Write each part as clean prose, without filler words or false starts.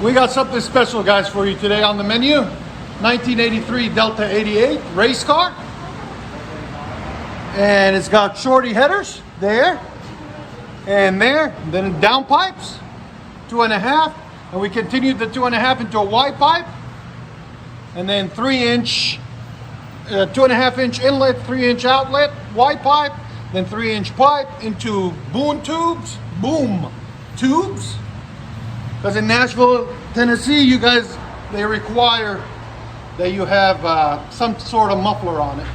We got something special, guys, for you today on the menu. 1983 Delta 88 race car. And it's got shorty headers there and there. Then downpipes, 2.5. And we continued the 2.5 into a wide pipe. And then 3-inch, 2.5-inch inlet, 3-inch outlet, wide pipe. Then 3-inch pipe into boom tubes. Because in Nashville, Tennessee, you guys, they require that you have some sort of muffler on it.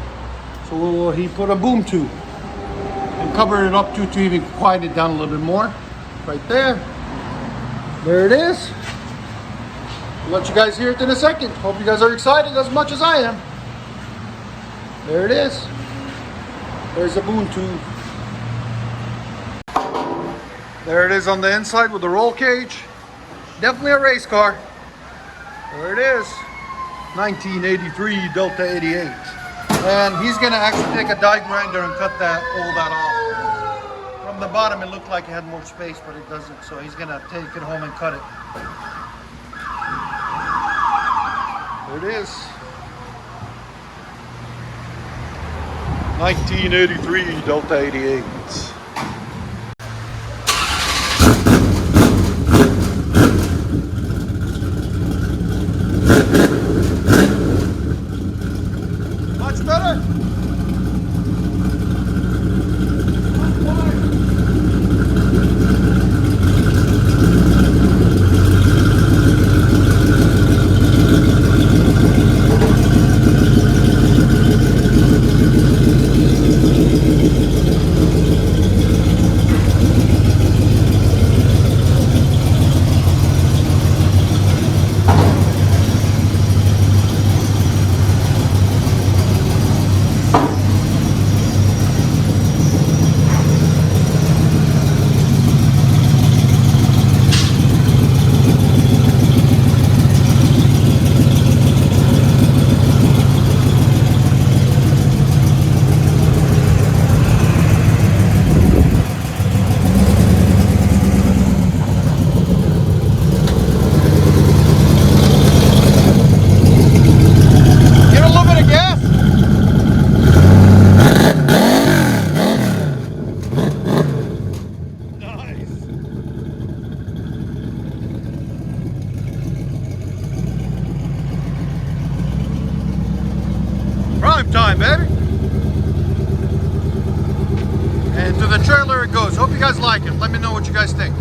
So he put a boom tube and covered it up to even quiet it down a little bit more. Right there. There it is. I'll let you guys hear it in a second. Hope you guys are excited as much as I am. There it is. There's a boom tube. There it is on the inside with the roll cage. Definitely a race car. There it is. 1983 Delta 88. And he's gonna actually take a die grinder and cut all that off. From the bottom it looked like it had more space, but it doesn't. So he's gonna take it home and cut it. There it is. 1983 Delta 88. Much better. Time, baby. And to the trailer it goes. Hope you guys like it. Let me know what you guys think.